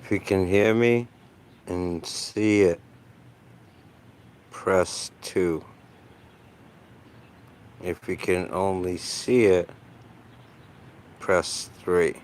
If you can hear me and see it, press 2. If you can only see it, press 3.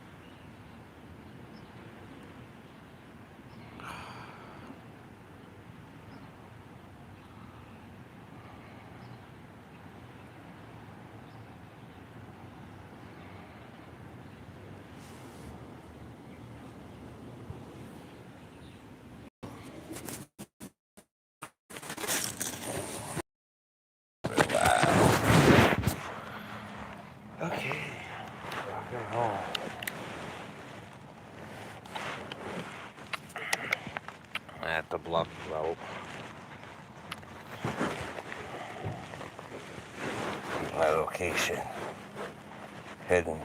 Okay, rocking home. At the block route. My location. Hidden.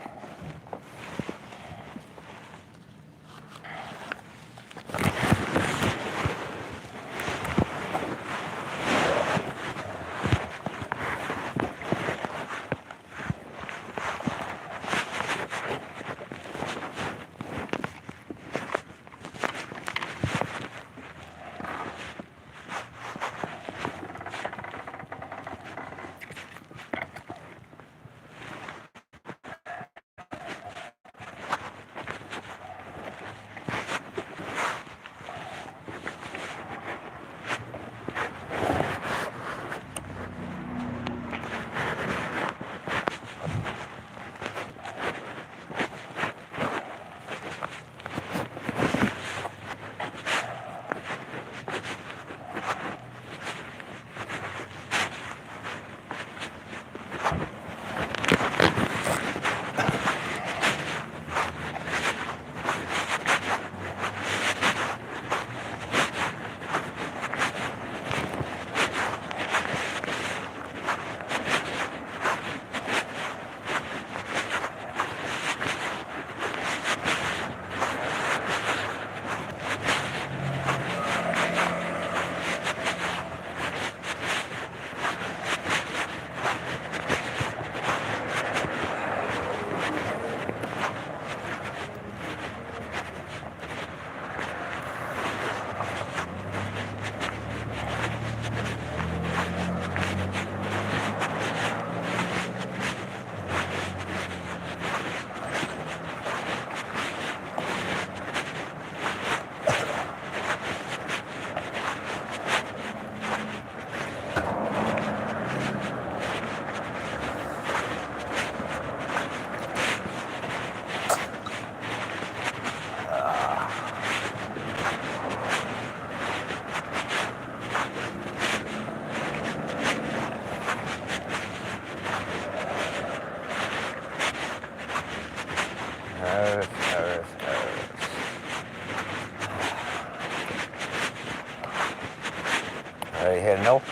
Earth. Right here, no?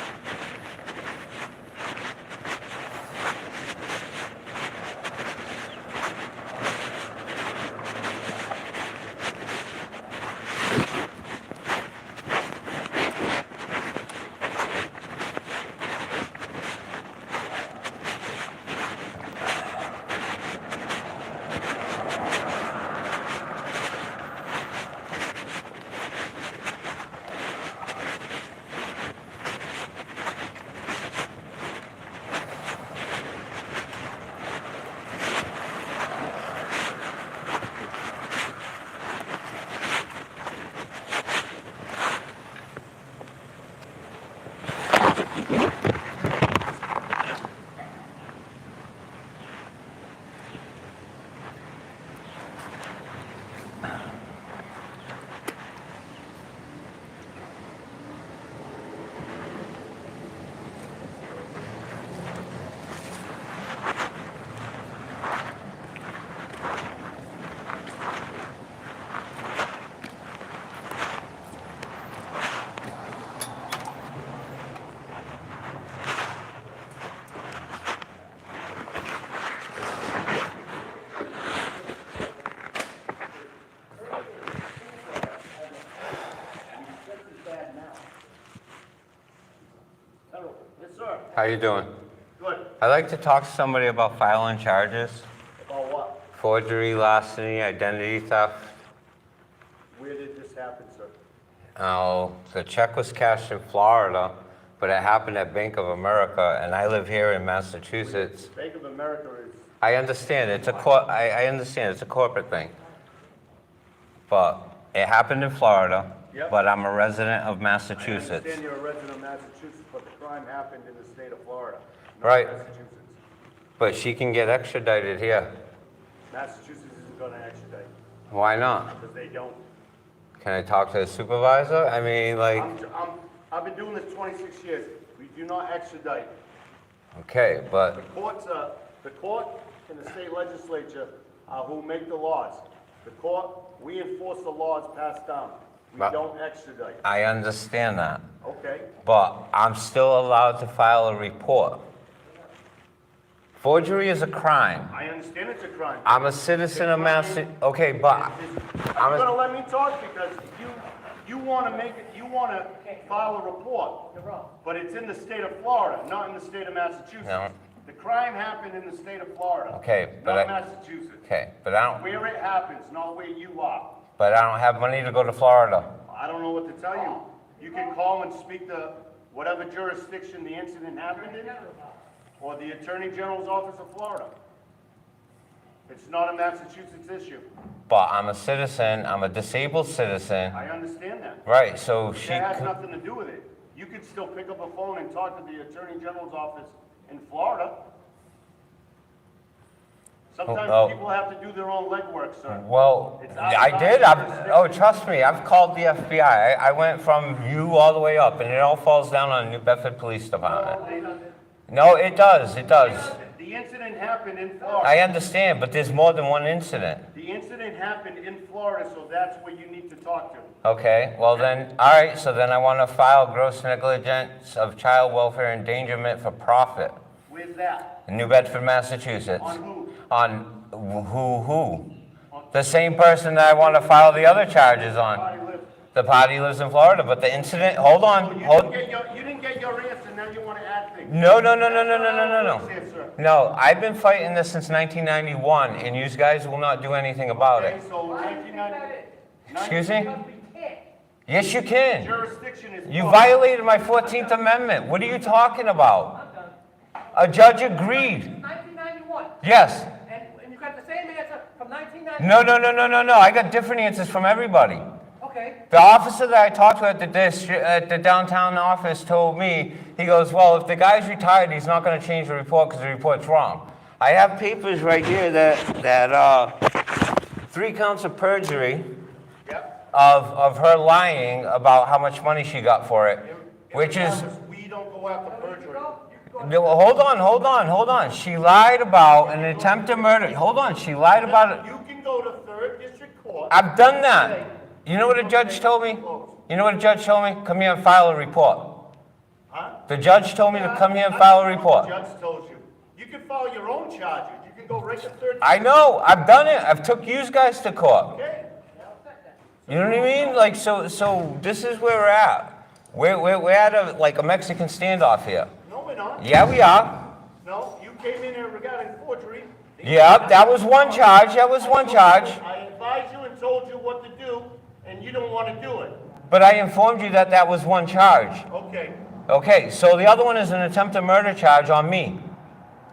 How you doing? Good. I'd like to talk to somebody about filing charges. About what? Forgery, larceny, identity theft. Where did happened, sir? Oh, the check was cashed in Florida, but it happened at Bank of America, and I live here in Massachusetts. Bank of America is, I understand, I understand, it's a corporate thing. But it happened in Florida, Yep. but I'm a resident of I Massachusetts. understand you're a resident of Massachusetts, but the crime happened in the state of Florida, not Right. Massachusetts. But she can get extradited here. Massachusetts isn't gonna extradite, Why not? because they don't. Can I talk to the supervisor? I mean, like, I've been doing this 26 years. We do not extradite. okay, but, The court and the state legislature are who make the laws. The court, we enforce the laws passed down. We But- don't extradite. I understand that. Okay? But I'm still allowed to file a report. Forgery is a crime. I understand it's a crime. I'm a citizen of okay, but Are I'm you a, gonna let me talk? Because you wanna you wanna file a report. But it's in the state of Florida, not in the state of Massachusetts. No. The crime happened in the state of Florida. Okay, but not Massachusetts. okay, but I don't, Where it happens, not where you are. have money to go to Florida. I don't know what to tell you. You can call and speak to whatever jurisdiction the incident happened in, or the Attorney General's office of Florida. It's not a Massachusetts issue. But I'm a citizen, I'm a disabled citizen, I understand that. right, so she, That has nothing to do with it. You could still pick up a phone and talk to the Attorney General's office in Florida. Oh. Sometimes people have to do their own legwork, sir. well, It's I outside did, jurisdiction. oh, trust me, I've called the FBI. I went from you all the way up, and it all falls down on New Bedford Police Department. No, it does, it does. The incident happened in Florida. I understand, but there's more than one incident. The incident happened in Florida, so that's where you need to talk to. Okay, well then, all right, so then I want to file gross negligence of child welfare endangerment for profit Where's that? in New Bedford, Massachusetts. On who? On who? The same person that I want to file the other charges on. I live. The party lives in Florida, but the incident, hold on, You hold. didn't get your answer, now you want to add things. No. Yes, sir. No, I've been fighting this since 1991, and you guys will not do anything about Okay, it. so 1990. Excuse me? Yes, you can. Jurisdiction is. You Florida. violated my 14th Amendment. What are you talking about? A judge agreed. 1991, Yes. and you got the same answer from 1991. No. I got different answers from everybody. Okay, The officer that I talked to at the downtown office told me, he goes, well, if the guy's retired, he's not going to change the report because the report's wrong. I have papers right here that 3 counts of perjury Yep. of her lying about how much money she got for it, which is, We don't go after perjury. no, hold on. She lied about an attempted murder. Hold on, she lied about it. You can go to 3rd District Court. I've done that. You know what a judge told me? You know what a judge told me? Come here and file a report. Huh? The judge told me to come here and file a The report. judge told you. You can file your own charges. You can go right to 3rd. I know, I've done it. I've took you guys to court. Okay? You know what I mean? Like, so this is where we're at. We're at a Mexican standoff here. No, we're not. Yeah, we are. No, you came in here regarding forgery. Yeah, that was one charge. That was one charge. I advised you and told you what to do, and you don't want to do it. But I informed you that that was one charge. Okay. Okay, so the other one is an attempted murder charge on me.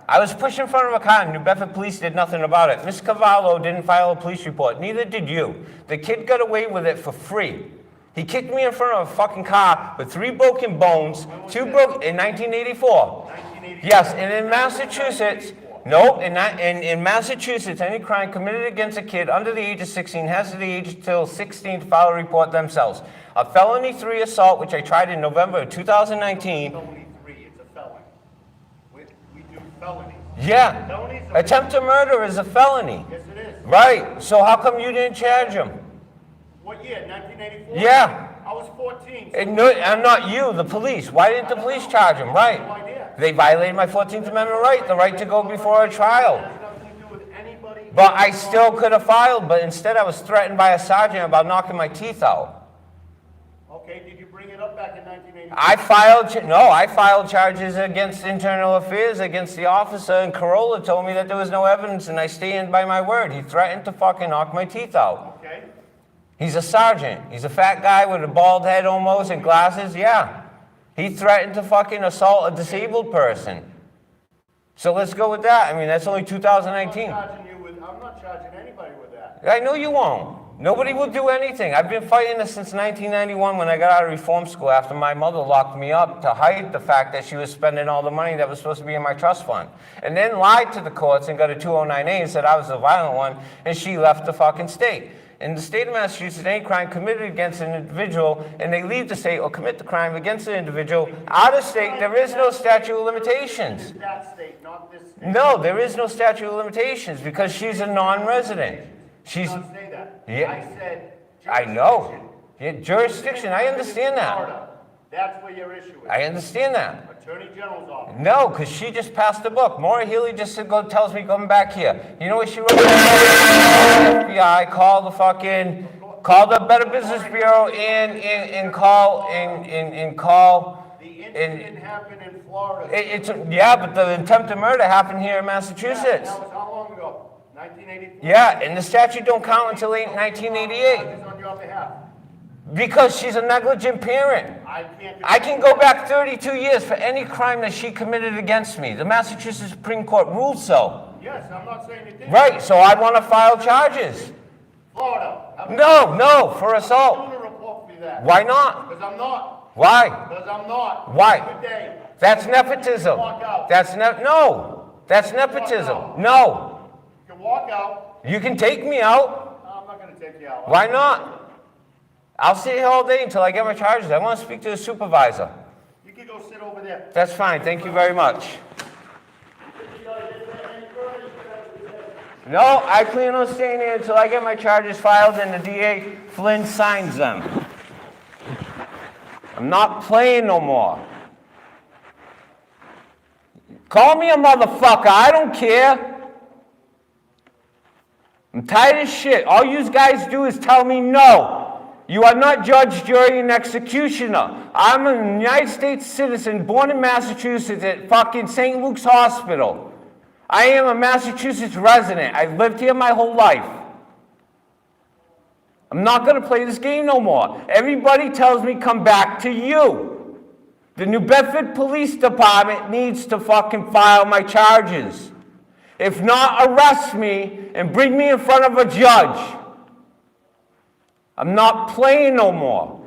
I was pushed in front of a car and New Bedford police did nothing about it. Miss Cavallo didn't file a police report, neither did you. The kid got away with it for free. He kicked me in front of a fucking car with 3 broken bones, 2 broke in 1984. 1984. Yes, and in Massachusetts, no, in Massachusetts, any crime committed against a kid under the age of 16 has to the age till 16 to file a report themselves. A felony 3 assault, which I tried in November of 2019. Felony 3, it's a felony. We do felonies. Yeah, Felonies are- attempted murder is a felony. Yes, it is. Right, so how come you didn't charge him? What year, 1984? Yeah. I was 14. And no, I'm not you, the police. Why didn't the police charge him? Right. No idea. They violated my 14th Amendment right, the right to go before a It trial. has nothing to do with anybody. But I still could have filed, but instead I was threatened by a sergeant about knocking my teeth out. Okay, did you bring it up back in 1984? I filed charges against internal affairs against the officer, and Corolla told me that there was no evidence, and I stand by my word. He threatened to fucking knock my teeth out. Okay. He's a sergeant. He's a fat guy with a bald head almost and glasses. Yeah. He threatened to fucking assault a disabled person. So let's go with that. I mean, that's only 2019. I'm not charging anybody with that. I know you won't. Nobody will do anything. I've been fighting this since 1991 when I got out of reform school after my mother locked me up to hide the fact that she was spending all the money that was supposed to be in my trust fund. And then lied to the courts and got a 209A and said I was the violent one, and she left the fucking state. In the state of Massachusetts, any crime committed against an individual and they leave the state or commit the crime against an individual out of state, there is no statute of limitations. It's that state, not this state. No, there is no statute of limitations because she's a non-resident. She's, I did not say that. Yeah. I said I know. Yeah, jurisdiction, I understand that. Florida. That's where your issue is. I understand that. Attorney General's office. No, because she just passed the book. Maura Healey just tells me come back here. You know what she wrote? FBI, call the Better Business Bureau and call. The incident happened in Florida. Yeah, but the attempted murder happened here in Massachusetts. That was how long ago? 1984? Yeah, and the statute don't count until 1988 Charges on your behalf. because she's a negligent parent. I can go back 32 years for any crime that she committed against me. The Massachusetts Supreme Court ruled so. Yes, I'm not saying anything. Right, so I want to file charges. Florida. No, for assault. I'm going to report for that. Why not? Because I'm not. Why? Because I'm not. Why? Good day. That's nepotism. Walk out. That's nepotism. No. You can walk out. You can take me out. No, I'm not going to take you out. Why not? I'll sit here all day until I get my charges. I want to speak to the supervisor. You can go sit over there. That's fine. Thank you very much. No, I plan on staying here until I get my charges filed and the DA Flynn signs them. I'm not playing no more. Call me a motherfucker. I don't care. I'm tired of shit. All you guys do is tell me no. You are not judge, jury, and executioner. I'm a United States citizen born in Massachusetts at fucking St. Luke's Hospital. I am a Massachusetts resident. I've lived here my whole life. I'm not going to play this game no more. Everybody tells me come back to you. The New Bedford Police Department needs to fucking file my charges. If not, arrest me and bring me in front of a judge. I'm not playing no more.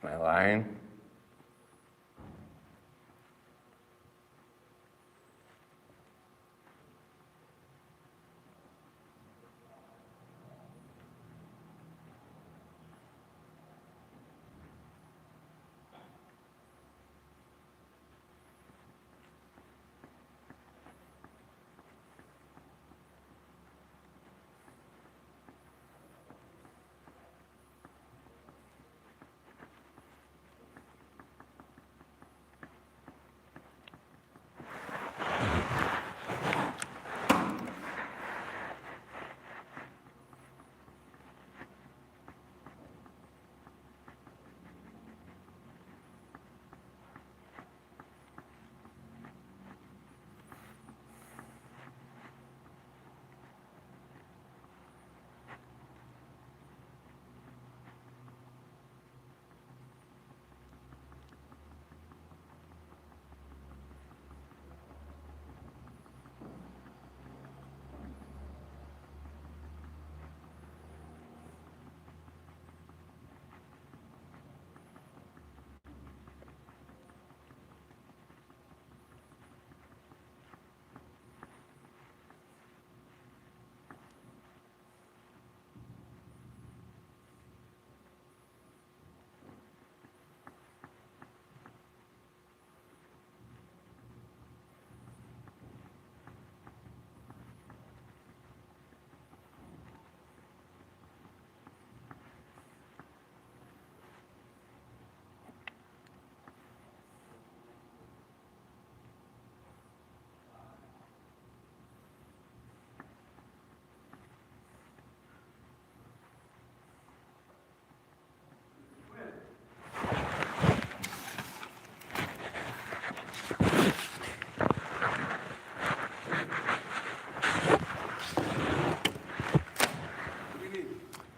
Am I lying?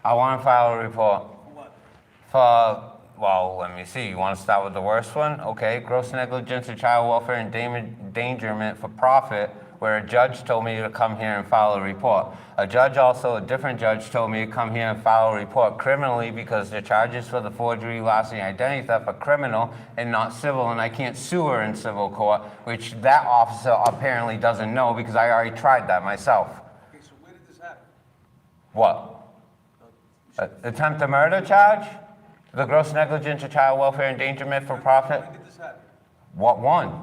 I want to file a report For what? for, well, let me see. You want to start with the worst one? Okay, gross negligence of child welfare and endangerment for profit, where a judge told me to come here and file a report. A different judge told me to come here and file a report criminally because the charges for the forgery, larceny, identity theft are criminal and not civil, and I can't sue her in civil court, which that officer apparently doesn't know because I already tried that myself. Okay, so where did this happen? What? Attempt to murder charge? The gross negligence of child welfare endangerment for profit? When did this happen? What one?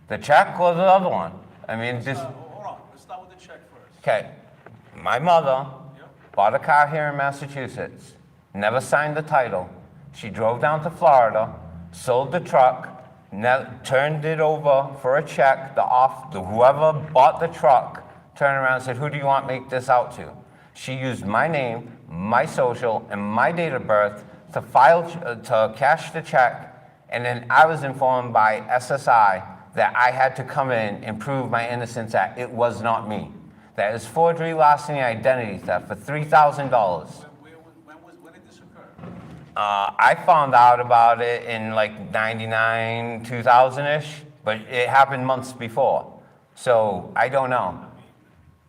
The check or the other one? I mean, this, Hold on, let's start with the check first. okay. My mother Yep. bought a car here in Massachusetts, never signed the title. She drove down to Florida, sold the truck, turned it over for a check. Whoever bought the truck turned around and said, "Who do you want make this out to?" She used my name, my social, and my date of birth to cash the check, and then I was informed by SSI that I had to come in and prove my innocence that it was not me. That is forgery, larceny, identity theft for $3,000. When did this occur? I found out about it in like 99, 2000-ish, but it happened months before. So I don't know.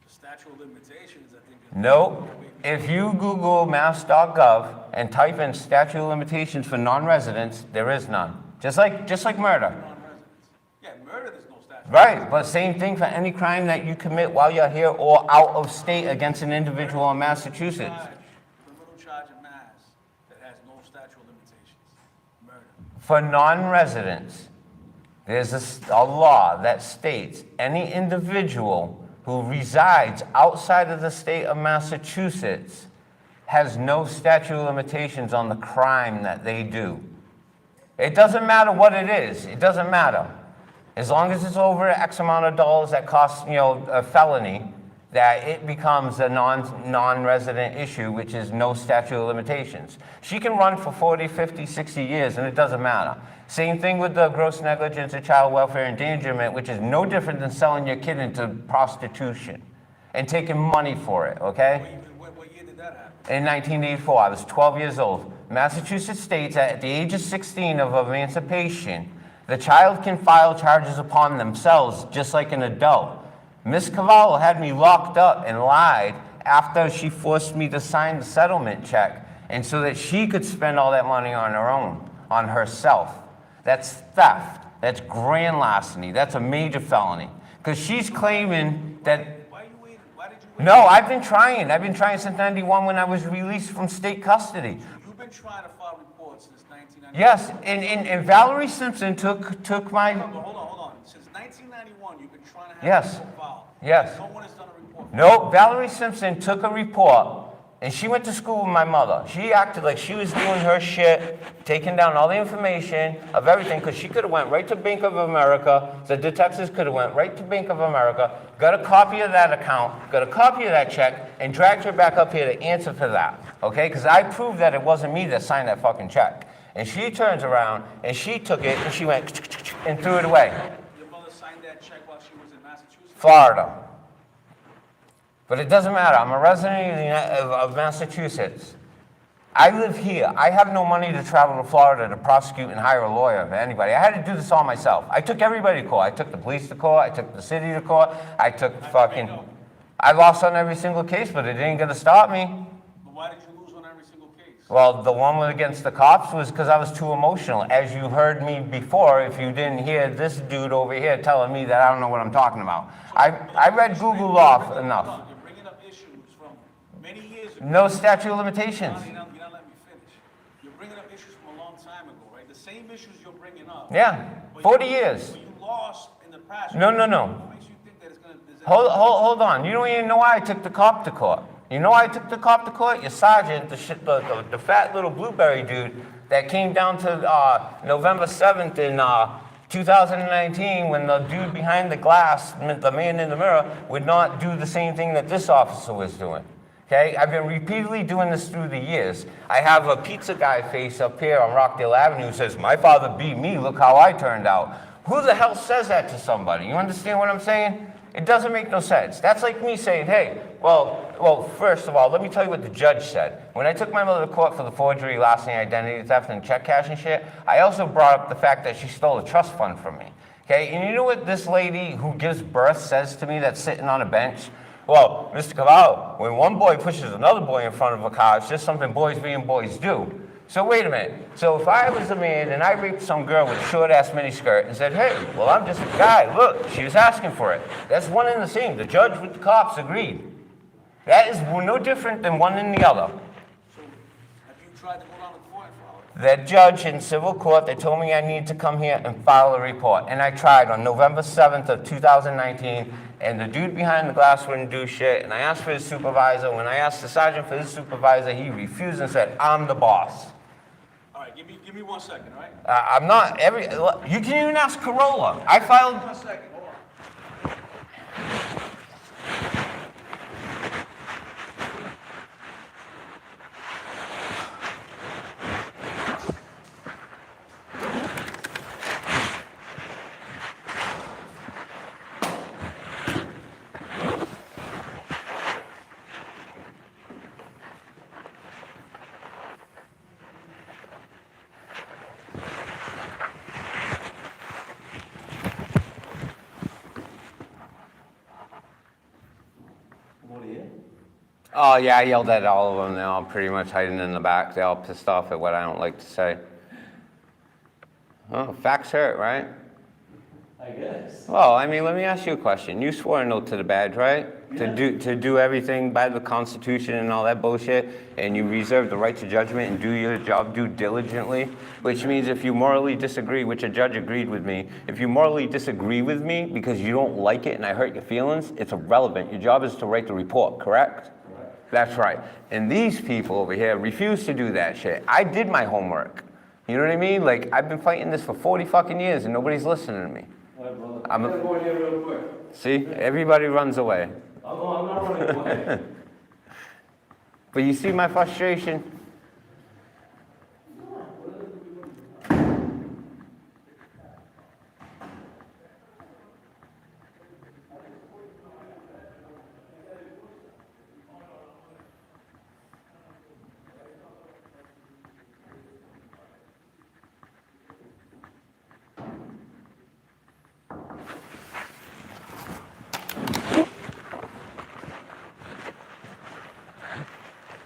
The statute of limitations, I think. Nope. If you Google mass.gov and type in statute of limitations for non-residents, there is none. Just like murder. Non-residents. Yeah, murder, there's no statute. Right, but same thing for any crime that you commit while you're here or out of state against an individual in Massachusetts. Criminal charge in Mass that has no statute of limitations. Murder. For non-residents, there's a law that states any individual who resides outside of the state of Massachusetts has no statute of limitations on the crime that they do. It doesn't matter what it is. It doesn't matter. As long as it's over X amount of dollars that costs, a felony, that it becomes a non-resident issue, which is no statute of limitations. She can run for 40, 50, 60 years, and it doesn't matter. Same thing with the gross negligence of child welfare endangerment, which is no different than selling your kid into prostitution and taking money for it, okay? What year did that happen? In 1984, I was 12 years old. Massachusetts states that at the age of 16 of emancipation, the child can file charges upon themselves just like an adult. Ms. Cavallo had me locked up and lied after she forced me to sign the settlement check, and so that she could spend all that money on her own, on herself. That's theft. That's grand larceny. That's a major felony. Because she's claiming that. Why are you waiting? Why did you wait? No, I've been trying. I've been trying since '91 when I was released from state custody. You've been trying to file reports since 1991. Yes, and Valerie Simpson took my. But hold on. Since 1991, you've been trying to have Yes. a report filed. Yes. No one has done a report. No, Valerie Simpson took a report, and she went to school with my mother. She acted like she was doing her shit, taking down all the information of everything, because she could have went right to Bank of America. The detectives could have went right to Bank of America, got a copy of that account, got a copy of that check, and dragged her back up here to answer for that, okay? Because I proved that it wasn't me that signed that fucking check. And she turns around, and she took it, and she went and threw it away. Your mother signed that check while she was in Massachusetts? Florida. But it doesn't matter. I'm a resident of Massachusetts. I live here. I have no money to travel to Florida to prosecute and hire a lawyer for anybody. I had to do this all myself. I took everybody to court. I took the police to court. I took the city to court. I took fucking. I lost on every single case, but it ain't gonna stop me. But why did you lose on every single case? Well, the one against the cops was because I was too emotional. As you heard me before, if you didn't hear this dude over here telling me that I don't know what I'm talking about. I read Google Law enough. You're bringing up issues from many years ago. No statute of limitations. You're not letting me finish. You're bringing up issues from a long time ago, right? The same issues you're bringing up. Yeah, But 40 you- years. But you lost in the past. No. What makes you think that it's going to... Hold on. You don't even know why I took the cop to court. You know why I took the cop to court? Your sergeant, the fat little blueberry dude that came down to November 7th in 2019 when the dude behind the glass, the man in the mirror, would not do the same thing that this officer was doing. Okay? I've been repeatedly doing this through the years. I have a pizza guy face up here on Rockdale Avenue who says, "My father beat me, look how I turned out." Who the hell says that to somebody? You understand what I'm saying? It doesn't make no sense. That's like me saying, hey, well, first of all, let me tell you what the judge said. When I took my mother to court for the forgery, larceny, identity theft, and check cashing shit, I also brought up the fact that she stole a trust fund from me. Okay, and you know what this lady who gives birth says to me that's sitting on a bench? Well, Mr. Cavallo, when one boy pushes another boy in front of a car, it's just something boys being boys do. So wait a minute. So if I was a man and I raped some girl with a short-ass miniskirt and said, hey, well, I'm just a guy. Look, she was asking for it. That's one and the same. The judge with the cops agreed. That is no different than one and the other. So, have you tried to go down to court and file it? That judge in civil court, they told me I needed to come here and file a report. And I tried on November 7th of 2019, and the dude behind the glass wouldn't do shit. And I asked for his supervisor. When I asked the sergeant for his supervisor, he refused and said, I'm the boss. All right, give me 1 second, all right? I'm not, you can even ask Corolla. I filed, 1 second, hold on. oh yeah, I yelled at all of them. They're all pretty much hiding in the back. They're all pissed off at what I don't like to say. Oh, facts hurt, right? I guess. Well, I mean, let me ask you a question. You swore an oath to the badge, right? Yeah. To do everything by the Constitution and all that bullshit, and you reserve the right to judgment and do your job due diligently, which means if you morally disagree, which a judge agreed with me, if you morally disagree with me because you don't like it and I hurt your feelings, it's irrelevant. Your job is to write the report, correct? That's right. And these people over here refuse to do that shit. I did my homework. You know what I mean? Like, I've been fighting this for 40 fucking years and nobody's listening to me. All right, brother. I'm I'm a- going here real quick. See? Everybody runs away. I'm not running away. But you see my frustration?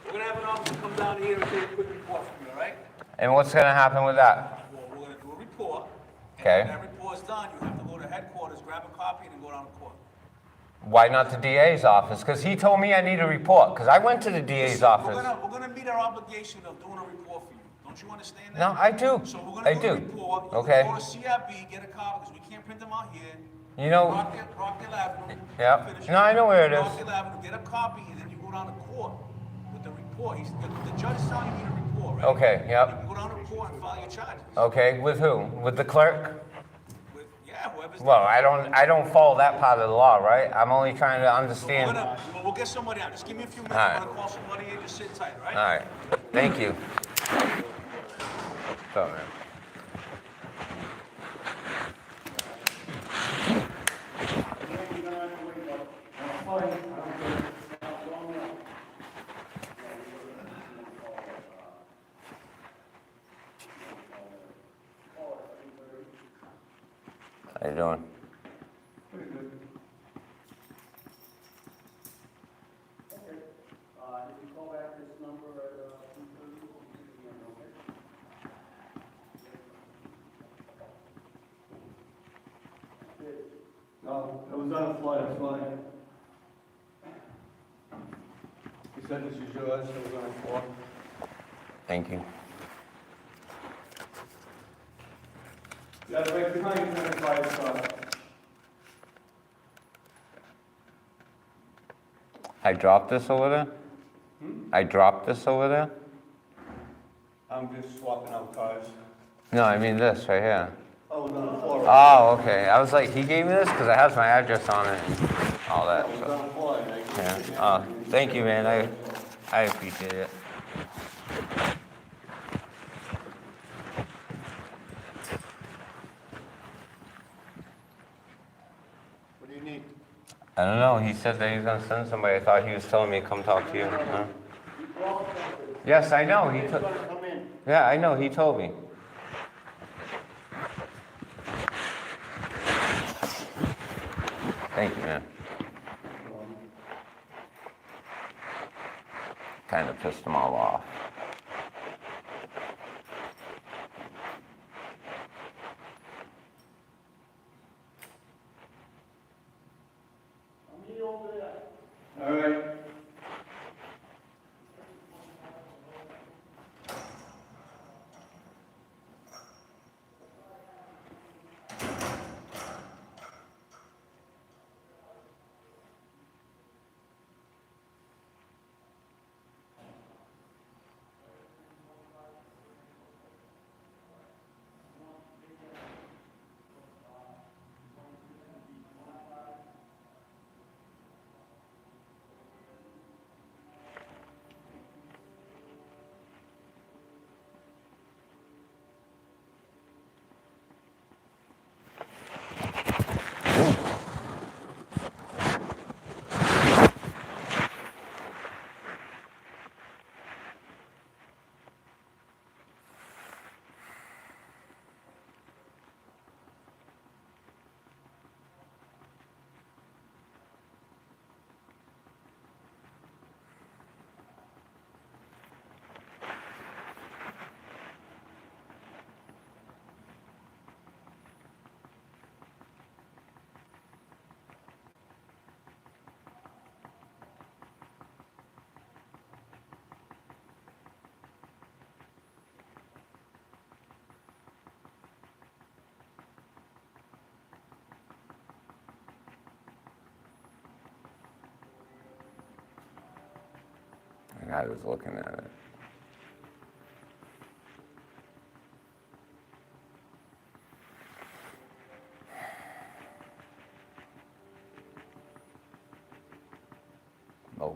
We're gonna have an officer come down here and take a quick report from you, all right? And what's gonna happen with that? Well, we're gonna do a report. Okay. And when that report's done, you have to go to headquarters, grab a copy, and then go down to court. Why not the DA's office? Because he told me I need a report. Because I went to the DA's office. We're gonna meet our obligation of doing a report for you. Don't you understand that? No, I do. So we're I gonna do a do. report. You're Okay. gonna go to CIB, get a copy, because we can't print them out here. You know, Rockdale Avenue. Yeah. Finish No, I know where it is. Rockdale Avenue, get a copy, and then you go down to court with the report. The judge is telling you to report, right? Okay, yep. You can go down to court and file your charges. okay, with who? With the clerk? Yeah, whoever's. Well, I don't follow that part of the law, right? I'm only trying to understand. We'll get somebody out. Just give me a few minutes. All right. I'm gonna call somebody in. Just sit tight, all right? All right, thank you. So, man. How you doing? If you call back this number at 2:30, okay? No, it was on the flight, it's fine. He said this is yours, it was on the floor. Thank you. Yeah, right behind you, in the fire truck. I dropped this over there? I dropped this over there? I'm just swapping out cars. No, I mean this right here. Oh, it was on the floor. Oh, okay. I was like, he gave me this because it has my address on it and all that. It was So, on the floor. yeah. Thank you, man. I appreciate it. What do you need? I don't know. He said that he's gonna send somebody. I thought he was telling me to come talk to you. Huh? You qualified for this. Yes, I know. He He's told. gonna come in. Yeah, I know. He told me. Thank you, man. Kind of pissed them all off. All right. The guy was looking at it. Oh.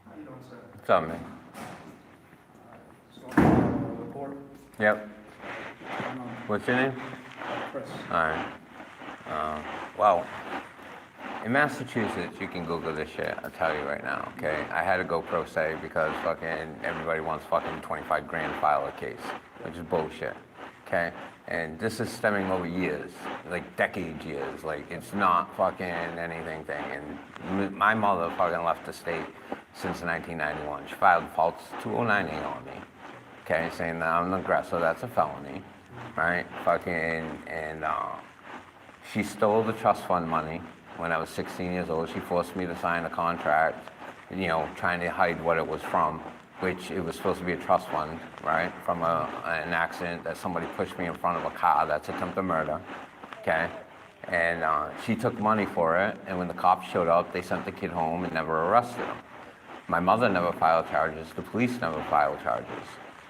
How you doing, sir? What's up, man? Just want to report. Yep. What's your name? Chris. All right. Well, in Massachusetts, you can Google this shit. I'll tell you right now, okay? I had to go pro se because fucking everybody wants fucking 25 grand to file a case, which is bullshit, okay? And this is stemming over years, like decades years. Like, it's not fucking anything thing. And my mother fucking left the state since 1991. She filed false 2098 on me, okay? Saying that I'm an aggressor, that's a felony, right? And she stole the trust fund money when I was 16 years old. She forced me to sign a contract you know, trying to hide what it was from, which it was supposed to be a trust fund, right? From an accident that somebody pushed me in front of a car. That's attempted murder, okay? And she took money for it, and when the cops showed up, they sent the kid home and never arrested him. My mother never filed charges. The police never filed charges.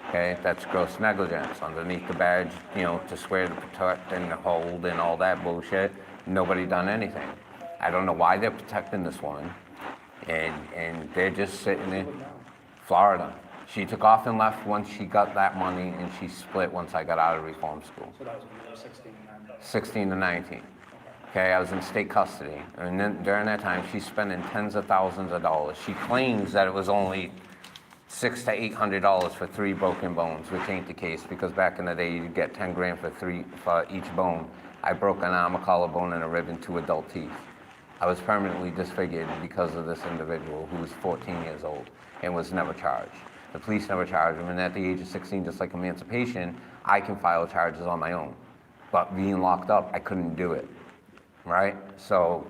Okay, that's gross negligence underneath the badge, you know, to swear to protect and hold and all that bullshit. Nobody done anything. I don't know why they're protecting this woman, and they're just sitting in Florida. She took off and left once she got that money, and she split once I got out of reform school. So that was when you were 16 and 19. 16 to 19. Okay, I was in state custody, and then during that time, she's spending tens of thousands of dollars. She claims that it was only $600 to $800 for 3 broken bones, which ain't the case, because back in the day, you'd get 10 grand for each bone. I broke an arm, a collarbone, and a rib, and 2 adult teeth. I was permanently disfigured because of this individual who was 14 years old and was never charged. The police never charged him, and at the age of 16, just like emancipation, I can file charges on my own. But being locked up, I couldn't do it. Right? So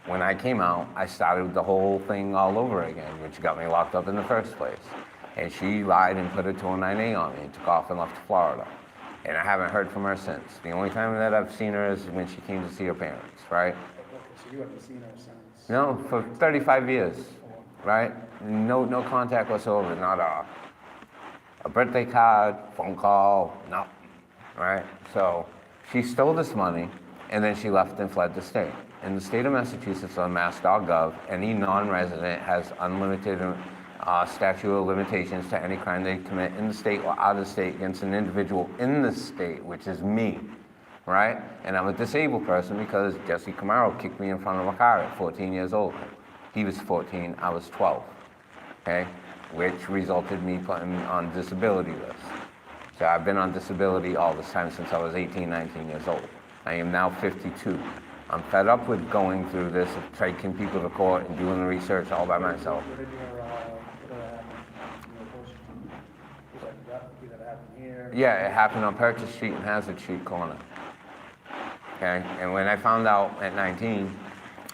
when I came out, I started the whole thing all over again, which got me locked up in the first place. And she lied and put a 209A on me and took off and left to Florida. And I haven't heard from her since. The only time that I've seen her is when she came to see her parents, right? Okay, so you haven't seen her since? No, for 35 years, right? No contact whatsoever, not a birthday card, phone call, nothing, right? So she stole this money, and then she left and fled the state. In the state of Massachusetts on mass.gov, any non-resident has unlimited statute of limitations to any crime they commit in the state or out of the state against an individual in the state, which is me, right? And I'm a disabled person because Jesse Camaro kicked me in front of a car at 14 years old. He was 14, I was 12, okay? Which resulted in me putting on disability list. So I've been on disability all this time since I was 18, 19 years old. I am now 52. I'm fed up with going through this, taking people to court and doing the research all by myself. What did that happen here? Yeah, it happened on Purchase Street and Hazard Street corner. Okay, and when I found out at 19,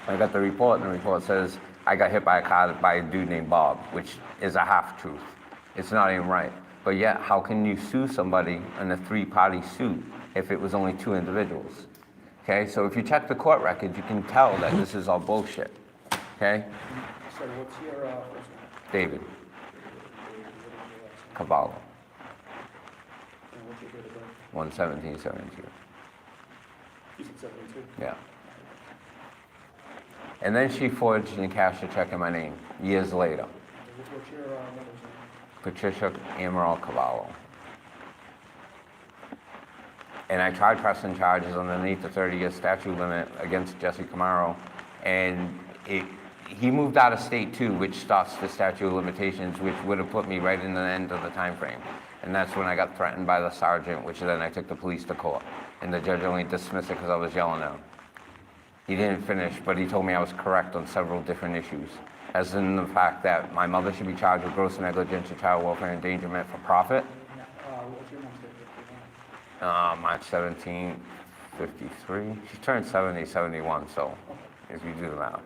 I got the report, and the report says I got hit by a car by a dude named Bob, which is a half-truth. It's not even right. But yet, how can you sue somebody in a 3-party suit if it was only 2 individuals? Okay, so if you check the court record, you can tell that this is all bullshit. Okay? So what's your first name? David Cavallo, And what's your date of birth? 1/17/72. You said 72? Yeah. And then she forged and cashed a check in my name years later. What's your mother's name? Patricia Amaral Cavallo. And I tried pressing charges underneath the 30-year statute limit against Jesse Camaro, and he moved out of state too, which starts the statute of limitations, which would have put me right in the end of the time frame. And that's when I got threatened by the sergeant, which then I took the police to court. And the judge only dismissed it because I was yelling at him. He didn't finish, but he told me I was correct on several different issues, as in the fact that my mother should be charged with gross negligence of child welfare endangerment for profit. What's your mom's date of birth? March 17, 53. She turned 70, 71, so if you do the math.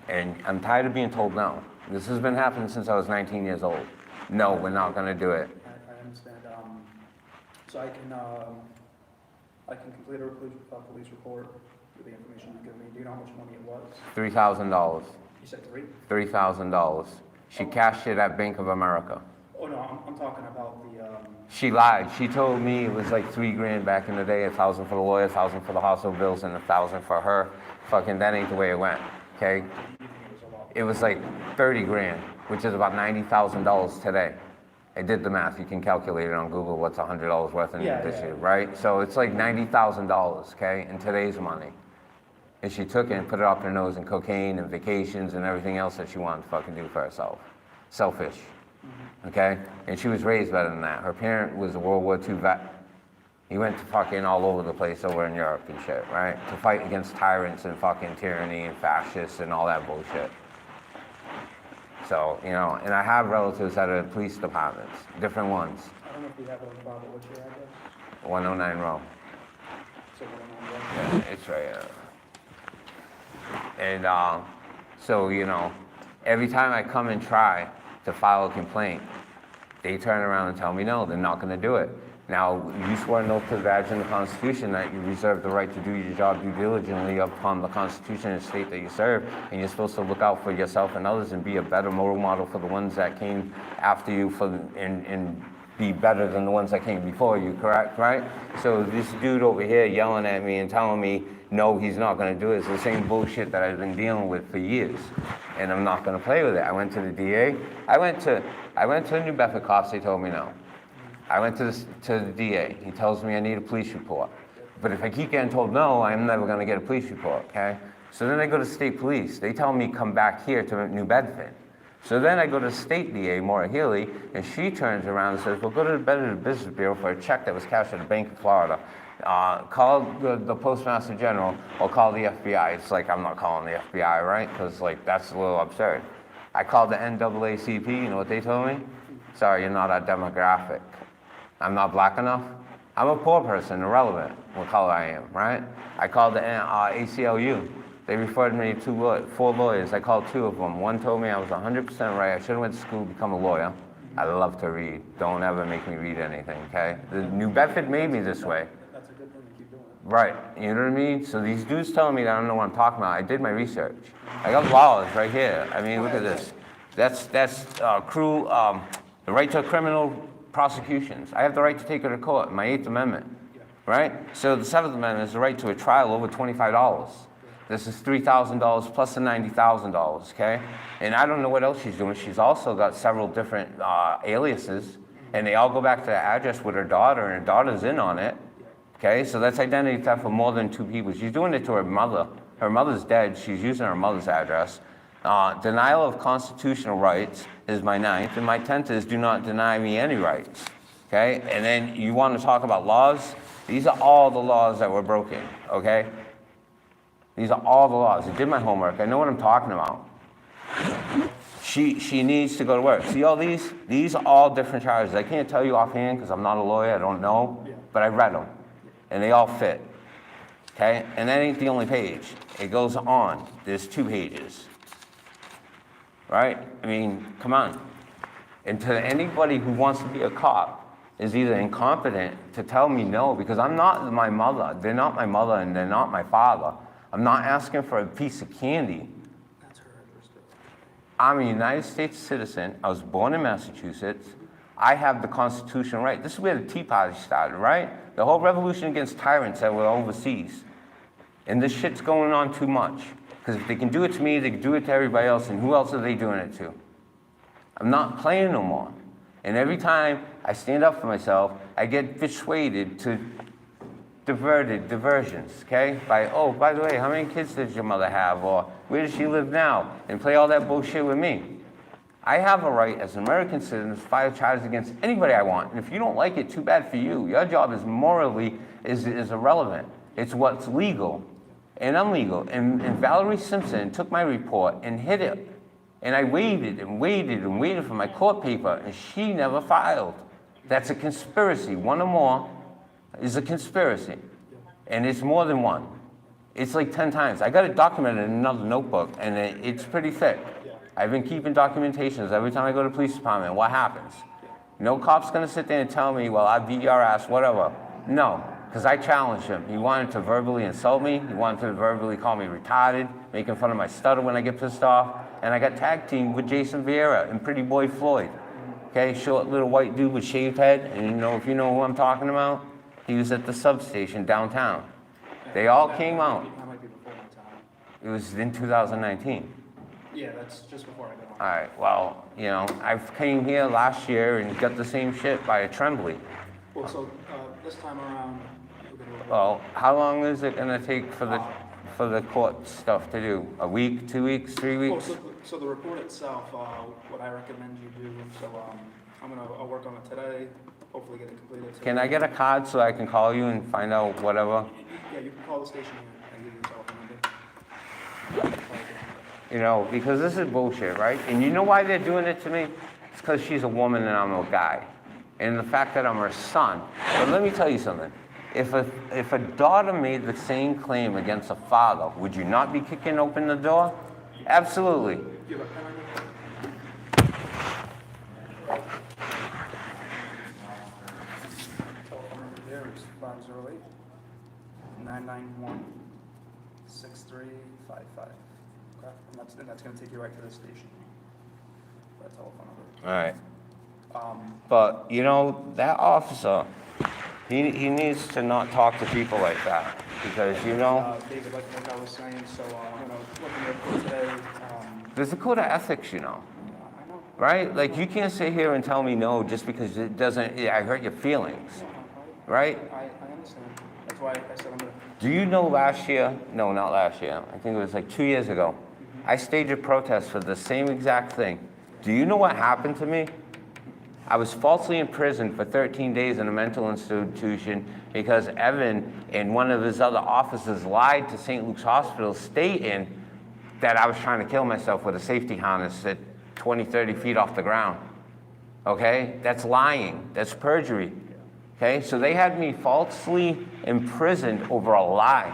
And I'm tired of being told no. This has been happening since I was 19 years old. No, we're not gonna do it. I understand. So I can complete a police report with the information you give me. Do you know how much money it was? $3,000. You said 3? $3,000. She cashed it at Bank of America. Oh, no, I'm talking about the, She lied. She told me it was like $3,000 back in the day, 1,000 for the lawyer, 1,000 for the hospital bills, and 1,000 for her. Fucking, that ain't the way it went, okay? you think it was a lot. It was like 30 grand, which is about $90,000 today. I did the math. You can calculate it on Google what's $100 worth in Yeah, this yeah. year, right? So it's like $90,000, okay, in today's money. And she took it and put it up her nose in cocaine and vacations and everything else that she wanted to fucking do for herself. Selfish, okay? And she was raised better than that. Her parent was a World War II vet. He went to fucking all over the place over in Europe and shit, right? To fight against tyrants and fucking tyranny and fascists and all that bullshit. So, you know, and I have relatives that are in police departments, different ones. I don't know if you have it on file, but what's your address? 109 Row. So, what am I Yeah, it's right here. And So, you know, every time I come and try to file a complaint, they turn around and tell me no, they're not going to do it. Now, you swore an oath to the badge in the Constitution that you reserve the right to do your job due diligently upon the Constitution and state that you serve, and you're supposed to look out for yourself and others and be a better role model for the ones that came after you and be better than the ones that came before you, correct, right? So this dude over here yelling at me and telling me, no, he's not gonna do it, it's the same bullshit that I've been dealing with for years, and I'm not gonna play with it. I went to the DA, I went to the New Bedford cops, they told me no. I went to the DA, he tells me I need a police report. But if I keep getting told no, I'm never gonna get a police report, okay? So then I go to state police, they tell me come back here to New Bedford. So then I go to state DA, Maura Healy, and she turns around and says, well, go to the Better Business Bureau for a check that was cashed at a bank in Florida. Call the Postmaster General or call the FBI. It's like, I'm not calling the FBI, right? Because like, that's a little absurd. I called the NAACP, you know what they told me? Sorry, you're not our demographic. I'm not black enough. I'm a poor person, irrelevant what color I am, right? I called the ACLU. They referred me to 4 lawyers. I called 2 of them. One told me I was 100% right. I should have went to school to become a lawyer. I love to read. Don't ever make me read anything, okay? The New Bedford made me this way. That's a good thing to keep doing. Right, you know what I mean? So these dudes telling me that I don't know what I'm talking about. I did my research. I got laws right here. I mean, look at this. That's cruel, the right to criminal prosecutions. I have the right to take her to court, my 8th Amendment, right? So the 7th Amendment is the right to a trial over $25. This is $3,000 plus the $90,000, okay? And I don't know what else she's doing. She's also got several different aliases, and they all go back to the address with her daughter, and her daughter's in on it, okay? So that's identity theft for more than 2 people. She's doing it to her mother. Her mother's dead. She's using her mother's address. Denial of constitutional rights is my 9th, and my 10th is do not deny me any rights, okay? And then you want to talk about laws? These are all the laws that were broken, okay? These are all the laws. I did my homework. I know what I'm talking about. She needs to go to work. See all these? These are all different charges. I can't tell you offhand because I'm not a lawyer. I don't know. But I read them. And they all fit. Okay? And that ain't the only page. It goes on. There's 2 pages. Right? I mean, come on. And to anybody who wants to be a cop is either incompetent to tell me no, because I'm not my mother. They're not my mother and they're not my father. I'm not asking for a piece of candy. That's her address. I'm a United States citizen. I was born in Massachusetts. I have the constitutional right. This is where the Tea Party started, right? The whole revolution against tyrants that were overseas. And this shit's going on too much. Because if they can do it to me, they can do it to everybody else, and who else are they doing it to? I'm not playing no more. And every time I stand up for myself, I get persuaded to diversions, okay? By the way, how many kids does your mother have? Or where does she live now? And play all that bullshit with me. I have a right as an American citizen to file charges against anybody I want. And if you don't like it, too bad for you. Your job is morally is irrelevant. It's what's legal. And I'm legal. And Valerie Simpson took my report and hid it. And I waited and waited and waited for my court paper, and she never filed. That's a conspiracy. One or more is a conspiracy. And it's more than one. It's like 10 times. I got it documented in another notebook, and it's pretty thick. I've been keeping documentations every time I go to the police department. What happens? No cop's gonna sit there and tell me, well, I beat your ass, whatever. No, because I challenged him. He wanted to verbally insult me. He wanted to verbally call me retarded, making fun of my stutter when I get pissed off. And I got tag teamed with Jason Vieira and Pretty Boy Floyd. Okay, short little white dude with shaved head. And you know, if you know who I'm talking about, he was at the substation downtown. They all came out. That might be before my time. It was in 2019. Yeah, that's just before I got on. All right, well, you know, I came here last year and got the same shit by a Tremblay. Well, so this time around, we're gonna. Well, how long is it gonna take for the court stuff to do? A week, 2 weeks, 3 Well, weeks? so the report itself, what I recommend you do, so I'll work on it today, hopefully get it completed today. Can I get a card so I can call you and find out whatever? Yeah, you can call the station and give yourself a number. You know, because this is bullshit, right? And you know why they're doing it to me? It's because she's a woman and I'm a guy. And the fact that I'm her son. But let me tell you something. If a daughter made the same claim against a father, would you not be kicking open the door? Absolutely. Do you have a pen on you? Telephone number there is 508-991-6355. Okay, and that's gonna take you right to the station. That telephone number. All right. But, you know, that officer, he needs to not talk to people like that, because, you know, David, like I was saying, so, looking at it today, there's a code of ethics, you know, I know, right? Like, you can't sit here and tell me no just because it doesn't, I hurt your feelings, right? I understand. That's why I said I'm gonna, Do you know last year, no, not last year, I think it was like 2 years ago, I staged a protest for the same exact thing. Do you know what happened to me? I was falsely imprisoned for 13 days in a mental institution because Evan and one of his other officers lied to St. Luke's Hospital stating that I was trying to kill myself with a safety harness at 20, 30 feet off the ground. Okay? That's lying. That's perjury. Okay? So they had me falsely imprisoned over a lie.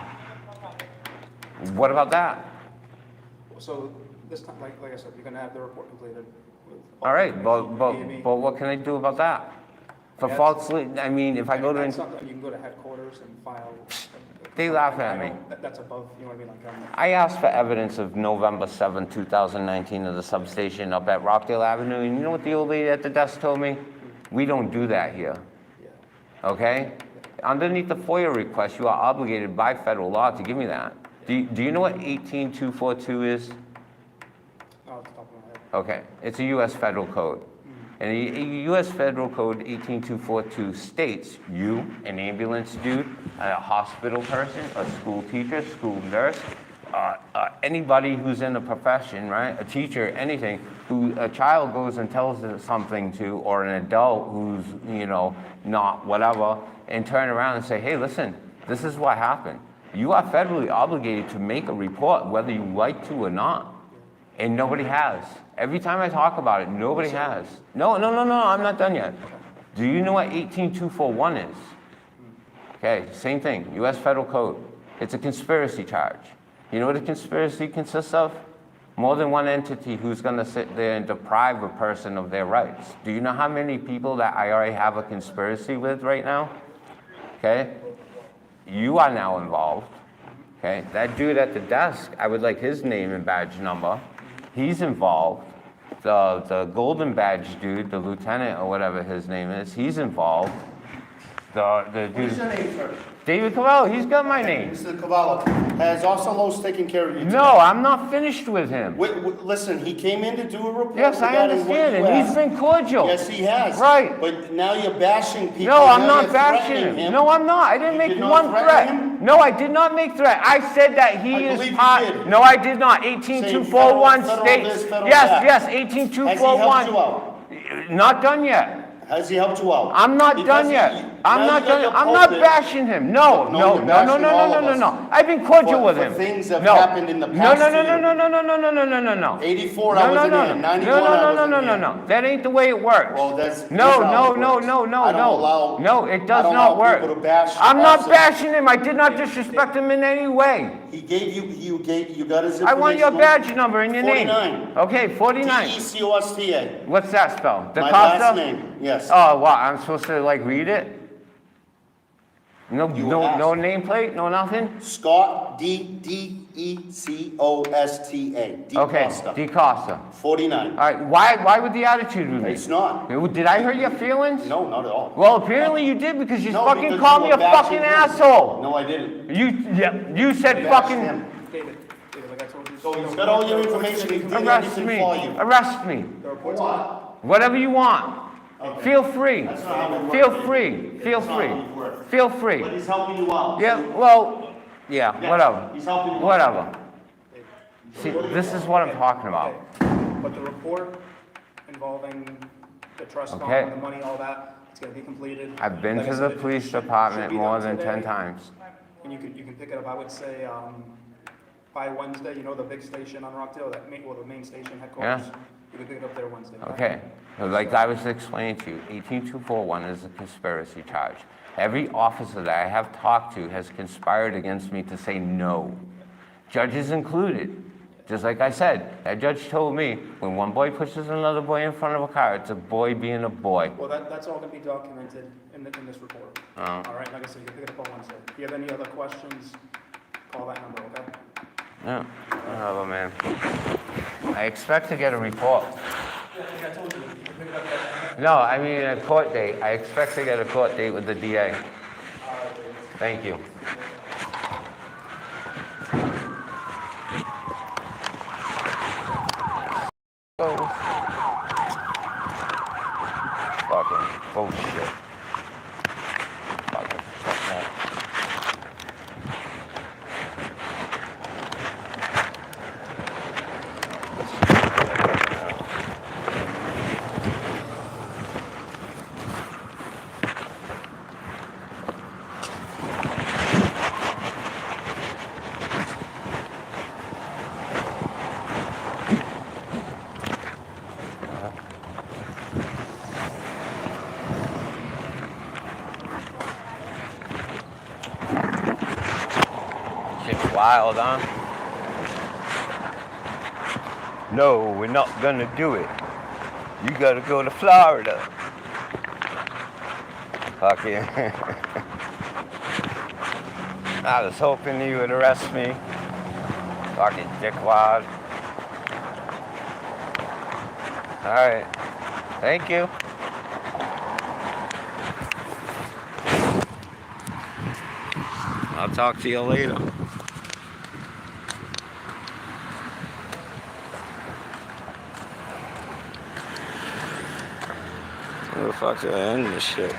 What about that? so this time, like I said, you're gonna have the report completed with. All right, but maybe- what can I do about that? For Yeah. falsely, I mean, if I go That's to, something, you can go to headquarters and file. They laugh at I me. don't- That's above, you know what I mean, like, I asked for evidence of November 7, 2019 of the substation up at Rockdale Avenue, and you know what the old lady at the desk told me? We don't do that here, yeah. okay? Underneath the FOIA request, you are obligated by federal law to give me that. Do you know what 18242 is? Off the top of my head. Okay, it's a U.S. federal code. And the U.S. Federal Code 18242 states you, an ambulance dude, a hospital person, a school teacher, school nurse, anybody who's in a profession, right, a teacher, anything, who a child goes and tells them something to, or an adult who's, you know, not whatever, and turn around and say, hey, listen, this is what happened. You are federally obligated to make a report whether you like to or not. And nobody has. Every time I talk about it, nobody has. No, I'm not done yet. Do you know what 18241 is? Okay, same thing, US Federal Code. It's a conspiracy charge. You know what a conspiracy consists of? More than one entity who's gonna sit there and deprive a person of their rights. Do you know how many people that I already have a conspiracy with right now? Okay? You are now involved. Okay? That dude at the desk, I would like his name and badge number. He's involved. The golden badge dude, the lieutenant or whatever his name is, he's involved. The What is your dude, name, sir? David Cavallo, he's got my name. Mr. Cavallo, has Officer Lowe's taken care of you? No, I'm not finished with him. Listen, he came in to do a report. Yes, I regarding what understand, you and he's asked. been cordial. Yes, he has. Right. But now you're bashing people. No, I'm Now not you're bashing threatening him. No, I'm not. I You didn't make did not one threaten threat. him? No, I did not make threat. I said that he I is believe you part. did. No, I did not. 18241 federal states. this, federal Yes, that. yes, Has he 18241. helped you out? Not done yet. Has he helped you out? I'm not Because done he- yet. I'm now not you got done. your I'm not pulpit. bashing him. No, No, no, you're no, no, bashing no, all no, of no, us. no. I've been cordial For- with for him. things that No. happened in the No, past no, to no, you. no, no, no, no, no, no, no, no, no. 84, I wasn't here. 91, I No, wasn't no, here. no. That ain't the way it works. Well, that's No, how no, it no, works. no, no, I don't no. allow- No, it I does don't not allow work. people to bash I'm not officers. bashing him. I did not disrespect him in any way. He gave you got his I information. want your badge number and your name. 49. Okay, 49. DECOSTA. What's that spell? My DaCosta? last name, yes. Oh, what? I'm supposed to like read it? No, You no asked. nameplate, no nothing. Scott, DECOSTA. Okay, DeCosta. DaCosta. 49. All right, why would the attitude with me? It's not. Did I hurt your feelings? No, not at all. Well, apparently you did because you No, fucking because called you me a were bashing fucking him. asshole. No, I didn't. You said Bashed fucking him. David, like I told you. So he's got all your information. He did arrest anything me. for you. Arrest me. The report's on. Whatever you want. Okay. Feel free. That's not how we work. Feel free. Feel That's not free. how we work. Feel But free. he's helping you out. Yeah, well, yeah, Yes, whatever. He's helping you out. Whatever. See, this is what I'm talking about. Okay. But the report involving the trust Okay. fund, the money, all that, it's gonna be completed. I've been Like I to said, the it police should department be more done than 10 today. times. And you can pick it up, I would say, by Wednesday, you know, the big station on Rockdale, the main station headquarters. You can pick it up there Wednesday. Okay, so like I was explaining to you, 18241 is a conspiracy charge. Every officer that I have talked to has conspired against me to say no. Judges included. Just like I said, that judge told me, when one boy pushes another boy in front of a car, it's a boy being a boy. Well, that's all gonna be documented in this report. Oh. All right, like I said, you can pick it up on Wednesday. If you have any other questions, call that number, okay? Yeah, whatever, man. I expect to get a report. Like I told you, you can pick it up at. No, I mean a court date. I expect to get a court date with the DA. Thank you. Oh. Fucking bullshit. Fucking fuck that. Shit's wild, huh? No, we're not gonna do it. You gotta go to Florida. Fucking. I was hoping you would arrest me. Fucking dickwad. Alright. Thank you. I'll talk to you later. Where the fuck do I end this shit?